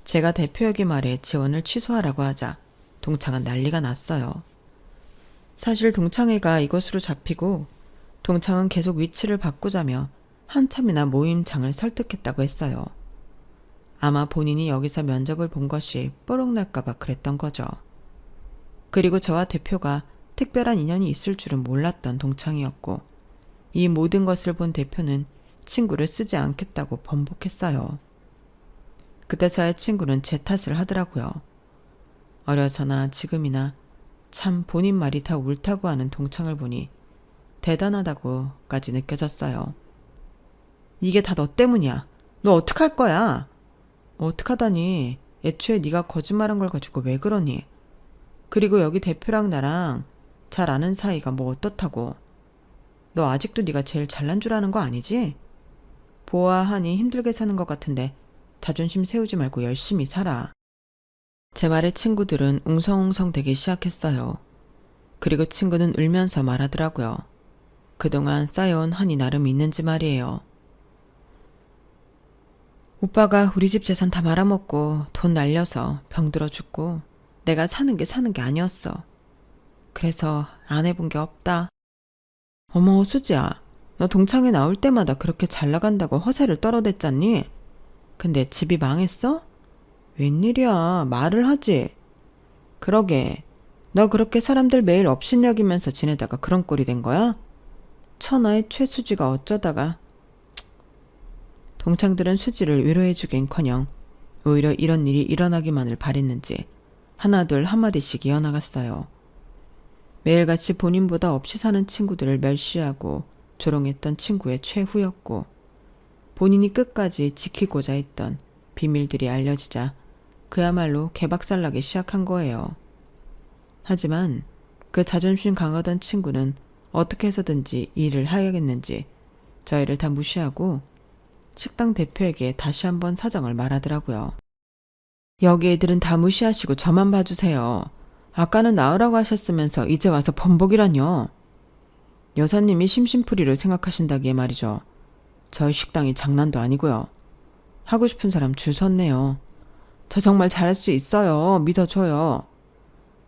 제가 대표에게 말해 지원을 취소하라고 하자 동창은 난리가 났어요. 사실 동창회가 이것으로 잡히고 동창은 계속 위치를 바꾸자며 한참이나 모임장을 설득했다고 했어요. 아마 본인이 여기서 면접을 본 것이 뽀록날까봐 그랬던 거죠. 그리고 저와 대표가 특별한 인연이 있을 줄은 몰랐던 동창이었고 이 모든 것을 본 대표는 친구를 쓰지 않겠다고 번복했어요. 그때 저의 친구는 제 탓을 하더라고요. 어려서나 지금이나 참 본인 말이 다 옳다고 하는 동창을 보니 대단하다고까지 느껴졌어요. 이게 다 너 때문이야. 너 어떡할 거야? 어떡하다니. 애초에 네가 거짓말한 걸 가지고 왜 그러니? 그리고 여기 대표랑 나랑 잘 아는 사이가 뭐 어떻다고. 너 아직도 네가 제일 잘난 줄 아는 거 아니지? 보아하니 힘들게 사는 것 같은데 자존심 세우지 말고 열심히 살아. 제 말에 친구들은 웅성웅성 대기 시작했어요. 그리고 친구는 울면서 말하더라고요. 그동안 쌓여온 한이 나름 있는지 말이에요. 오빠가 우리 집 재산 다 말아먹고 돈 날려서 병들어 죽고 내가 사는 게 아니었어. 그래서 안 해본 게 없다. 어머 수지야, 너 동창회 나올 때마다 그렇게 잘 나간다고 허세를 떨어댔잖니? 근데 집이 망했어? 웬일이야, 말을 하지. 그러게, 너 그렇게 사람들 매일 업신여기면서 지내다가 그런 꼴이 된 거야? 천하의 최수지가 어쩌다가. 동창들은 수지를 위로해주긴커녕 오히려 이런 일이 일어나기만을 바랬는지 하나둘 한마디씩 이어나갔어요. 매일같이 본인보다 없이 사는 친구들을 멸시하고 조롱했던 친구의 최후였고 본인이 끝까지 지키고자 했던 비밀들이 알려지자 그야말로 개박살나기 시작한 거예요. 하지만 그 자존심 강하던 친구는 어떻게 해서든지 일을 해야겠는지 저희를 다 무시하고 식당 대표에게 다시 한번 사정을 말하더라고요. 여기 애들은 다 무시하시고 저만 봐주세요. 아까는 나으라고 하셨으면서 이제 와서 번복이라뇨. 여사님이 심심풀이를 생각하신다기에 말이죠. 저희 식당이 장난도 아니고요. 하고 싶은 사람 줄 섰네요. 저 정말 잘할 수 있어요. 믿어줘요.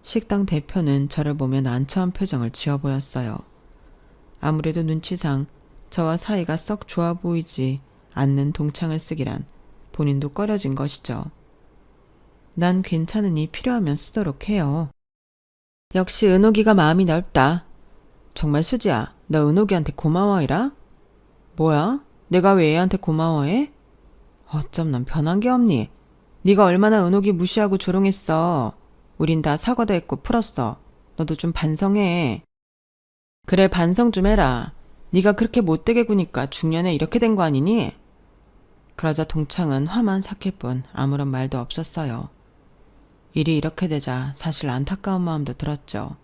식당 대표는 저를 보며 난처한 표정을 지어 보였어요. 아무래도 눈치상 저와 사이가 썩 좋아 보이지 않는 동창을 쓰기란 본인도 꺼려진 것이죠. 난 괜찮으니 필요하면 쓰도록 해요. 역시 은옥이가 마음이 넓다. 정말 수지야, 너 은옥이한테 고마워해라? 뭐야? 내가 왜 얘한테 고마워해? 어쩜 난 변한 게 없니? 네가 얼마나 은옥이 무시하고 조롱했어. 우린 다 사과도 했고 풀었어. 너도 좀 반성해. 그래, 반성 좀 해라. 네가 그렇게 못되게 구니까 중년에 이렇게 된 거 아니니? 그러자 동창은 화만 삭힐 뿐 아무런 말도 없었어요. 일이 이렇게 되자 사실 안타까운 마음도 들었죠.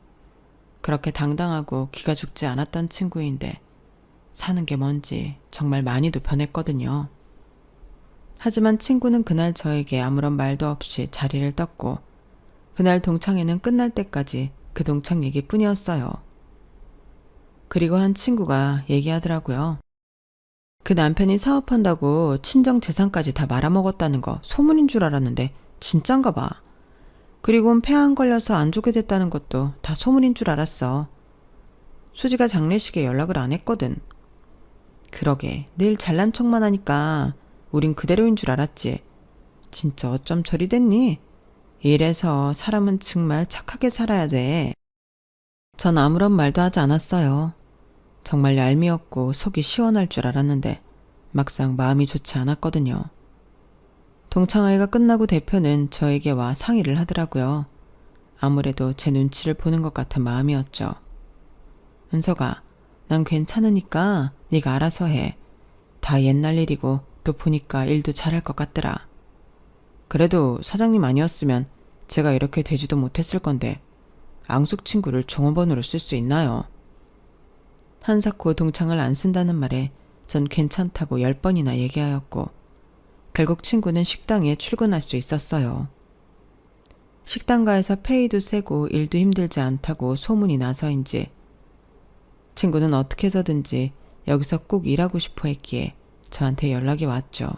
그렇게 당당하고 기가 죽지 않았던 친구인데 사는 게 뭔지 정말 많이도 변했거든요. 하지만 친구는 그날 저에게 아무런 말도 없이 자리를 떴고 그날 동창회는 끝날 때까지 그 동창 얘기뿐이었어요. 그리고 한 친구가 얘기하더라고요. 그 남편이 사업한다고 친정 재산까지 다 말아먹었다는 거 소문인 줄 알았는데 진짠가 봐. 그리고 폐암 걸려서 안 좋게 됐다는 것도 다 소문인 줄 알았어. 수지가 장례식에 연락을 안 했거든. 그러게 늘 잘난 척만 하니까 우린 그대로인 줄 알았지. 진짜 어쩜 저리 됐니? 이래서 사람은 정말 착하게 살아야 돼. 전 아무런 말도 하지 않았어요. 정말 얄미웠고 속이 시원할 줄 알았는데 막상 마음이 좋지 않았거든요. 동창회가 끝나고 대표는 저에게 와 상의를 하더라고요. 아무래도 제 눈치를 보는 것 같은 마음이었죠. 은서가, 난 괜찮으니까 네가 알아서 해. 다 옛날 일이고 또 보니까 일도 잘할 것 같더라. 그래도 사장님 아니었으면 제가 이렇게 되지도 못했을 건데 앙숙 친구를 종업원으로 쓸 수 있나요? 한사코 동창을 안 쓴다는 말에 전 괜찮다고 10번이나 얘기하였고 결국 친구는 식당에 출근할 수 있었어요. 식당가에서 페이도 세고 일도 힘들지 않다고 소문이 나서인지 친구는 어떻게 해서든지 여기서 꼭 일하고 싶어 했기에 저한테 연락이 왔죠.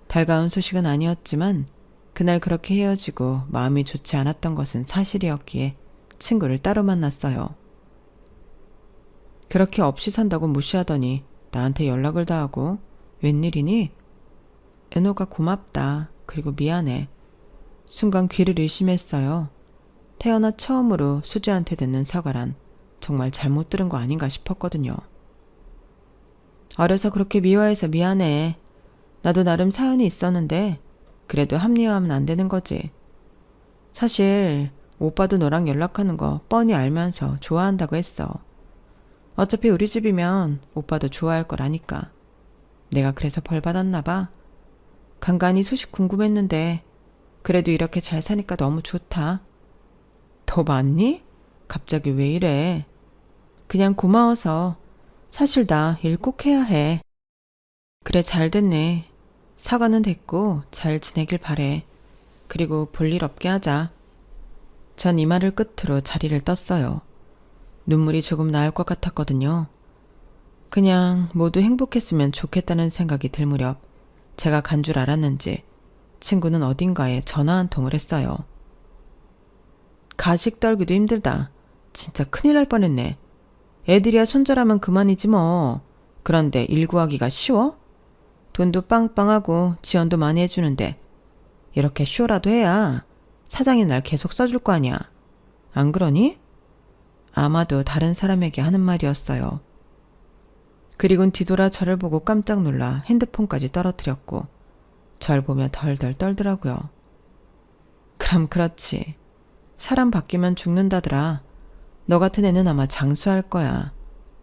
달가운 소식은 아니었지만 그날 그렇게 헤어지고 마음이 좋지 않았던 것은 사실이었기에 친구를 따로 만났어요. 그렇게 없이 산다고 무시하더니 나한테 연락을 다 하고 웬일이니? 은호가 고맙다. 그리고 미안해. 순간 귀를 의심했어요. 태어나 처음으로 수지한테 듣는 사과란 정말 잘못 들은 거 아닌가 싶었거든요. 어려서 그렇게 미워해서 미안해. 나도 나름 사연이 있었는데 그래도 합리화하면 안 되는 거지. 사실 오빠도 너랑 연락하는 거 뻔히 알면서 좋아한다고 했어. 어차피 우리 집이면 오빠도 좋아할 거라니까. 내가 그래서 벌 받았나 봐. 간간히 소식 궁금했는데 그래도 이렇게 잘 사니까 너무 좋다. 더 많니? 갑자기 왜 이래? 그냥 고마워서. 사실 나 일 꼭 해야 해. 그래, 잘 됐네. 사과는 됐고 잘 지내길 바래. 그리고 볼일 없게 하자. 전 이 말을 끝으로 자리를 떴어요. 눈물이 조금 나올 것 같았거든요. 그냥 모두 행복했으면 좋겠다는 생각이 들 무렵 제가 간 줄 알았는지 친구는 어딘가에 전화 한 통을 했어요. 가식 떨기도 힘들다. 진짜 큰일 날 뻔했네. 애들이야 손절하면 그만이지 뭐. 그런데 일 구하기가 쉬워? 돈도 빵빵하고 지원도 많이 해주는데 이렇게 쇼라도 해야 사장이 날 계속 써줄 거 아니야. 안 그러니? 아마도 다른 사람에게 하는 말이었어요. 그리곤 뒤돌아 저를 보고 깜짝 놀라 핸드폰까지 떨어뜨렸고 절 보며 덜덜 떨더라고요. 그럼 그렇지. 사람 바뀌면 죽는다더라. 너 같은 애는 아마 장수할 거야.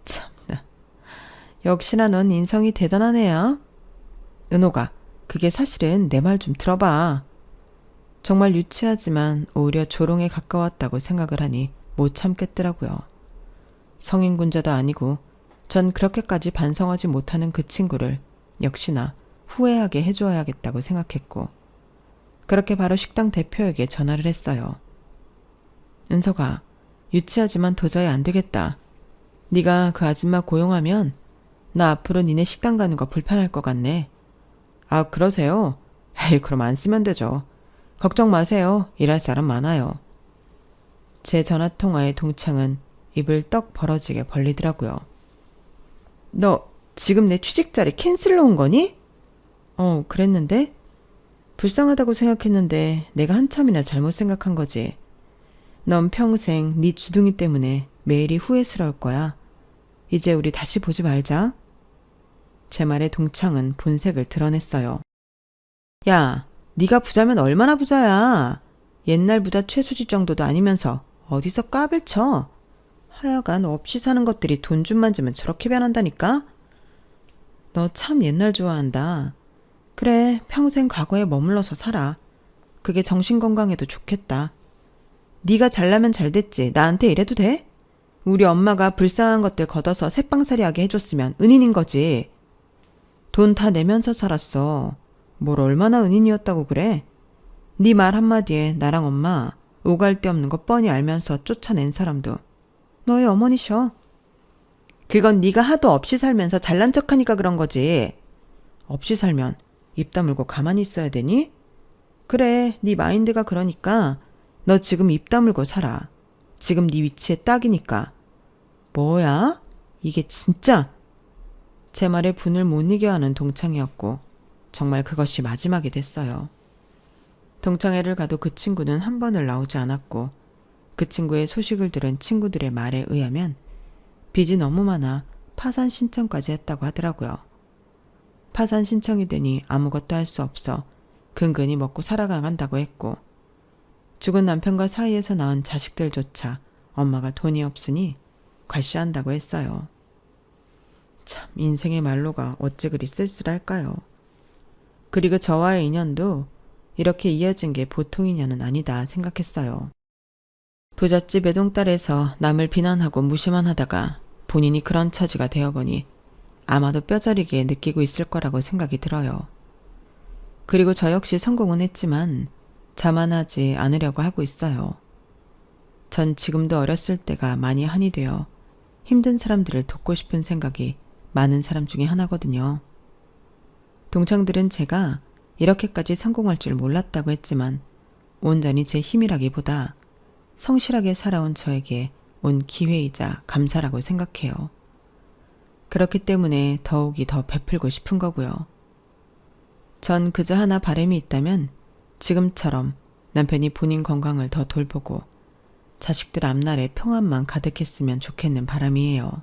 참나. 역시나 넌 인성이 대단한 애야. 은호가, 그게 사실은 내 말 좀 들어봐. 정말 유치하지만 오히려 조롱에 가까웠다고 생각을 하니 못 참겠더라고요. 성인군자도 아니고 전 그렇게까지 반성하지 못하는 그 친구를 역시나 후회하게 해줘야겠다고 생각했고 그렇게 바로 식당 대표에게 전화를 했어요. 은서가, 유치하지만 도저히 안 되겠다. 네가 그 아줌마 고용하면 나 앞으로 니네 식당 가는 거 불편할 것 같네. 아, 그러세요? 에이, 그럼 안 쓰면 되죠. 걱정 마세요. 일할 사람 많아요. 제 전화통화의 동창은 입을 떡 벌어지게 벌리더라고요. 너 지금 내 취직 자리 캔슬로 온 거니? 그랬는데? 불쌍하다고 생각했는데 내가 한참이나 잘못 생각한 거지. 넌 평생 네 주둥이 때문에 매일이 후회스러울 거야. 이제 우리 다시 보지 말자. 제 말에 동창은 본색을 드러냈어요. 야, 네가 부자면 얼마나 부자야. 옛날 부자 최수지 정도도 아니면서 어디서 까불 쳐. 하여간 없이 사는 것들이 돈 좀 만지면 저렇게 변한다니까? 너 참 옛날 좋아한다. 그래, 평생 과거에 머물러서 살아. 그게 정신건강에도 좋겠다. 네가 잘나면 잘 됐지. 나한테 이래도 돼? 우리 엄마가 불쌍한 것들 걷어서 새빵살이하게 해줬으면 은인인 거지. 돈 다 내면서 살았어. 뭘 얼마나 은인이었다고 그래? 네 말 한마디에 나랑 엄마 오갈 데 없는 거 뻔히 알면서 쫓아낸 사람도 너희 어머니셔. 그건 네가 하도 없이 살면서 잘난 척하니까 그런 거지. 없이 살면 입 다물고 가만히 있어야 되니? 그래, 네 마인드가 그러니까 너 지금 입 다물고 살아. 지금 네 위치에 딱이니까. 뭐야? 이게 진짜? 제 말에 분을 못 이겨하는 동창이었고 정말 그것이 마지막이 됐어요. 동창회를 가도 그 친구는 한 번을 나오지 않았고 그 친구의 소식을 들은 친구들의 말에 의하면 빚이 너무 많아 파산 신청까지 했다고 하더라고요. 파산 신청이 되니 아무것도 할 수 없어 근근히 먹고 살아가간다고 했고 죽은 남편과 사이에서 낳은 자식들조차 엄마가 돈이 없으니 괄시한다고 했어요. 참 인생의 말로가 어찌 그리 쓸쓸할까요? 그리고 저와의 인연도 이렇게 이어진 게 보통 인연은 아니다 생각했어요. 부잣집 외동딸에서 남을 비난하고 무시만 하다가 본인이 그런 처지가 되어보니 아마도 뼈저리게 느끼고 있을 거라고 생각이 들어요. 그리고 저 역시 성공은 했지만 자만하지 않으려고 하고 있어요. 전 지금도 어렸을 때가 많이 한이 되어 힘든 사람들을 돕고 싶은 생각이 많은 사람 중에 하나거든요. 동창들은 제가 이렇게까지 성공할 줄 몰랐다고 했지만 온전히 제 힘이라기보다 성실하게 살아온 저에게 온 기회이자 감사라고 생각해요. 그렇기 때문에 더욱이 더 베풀고 싶은 거고요. 전 그저 하나 바람이 있다면 지금처럼 남편이 본인 건강을 더 돌보고 자식들 앞날에 평안만 가득했으면 좋겠는 바람이에요.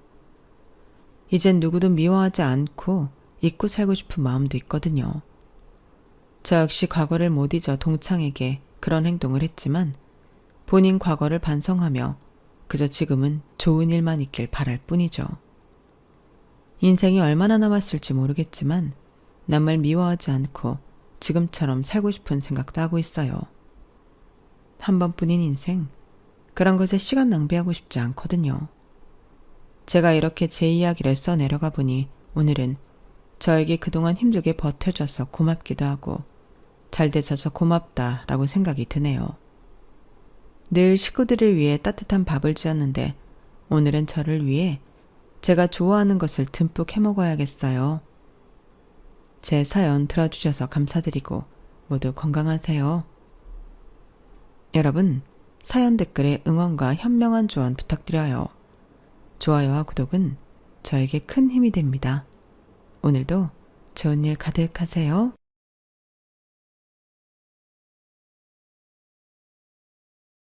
이젠 누구도 미워하지 않고 잊고 살고 싶은 마음도 있거든요. 저 역시 과거를 못 잊어 동창에게 그런 행동을 했지만 본인 과거를 반성하며 그저 지금은 좋은 일만 있길 바랄 뿐이죠. 인생이 얼마나 남았을지 모르겠지만 남을 미워하지 않고 지금처럼 살고 싶은 생각도 하고 있어요. 한 번뿐인 인생, 그런 것에 시간 낭비하고 싶지 않거든요. 제가 이렇게 제 이야기를 써내려가 보니 오늘은 저에게 그동안 힘들게 버텨줘서 고맙기도 하고 잘 되셔서 고맙다라고 생각이 드네요. 늘 식구들을 위해 따뜻한 밥을 지었는데 오늘은 저를 위해 제가 좋아하는 것을 듬뿍 해먹어야겠어요. 제 사연 들어주셔서 감사드리고 모두 건강하세요. 여러분, 사연 댓글에 응원과 현명한 조언 부탁드려요. 좋아요와 구독은 저에게 큰 힘이 됩니다. 오늘도 좋은 일 가득하세요.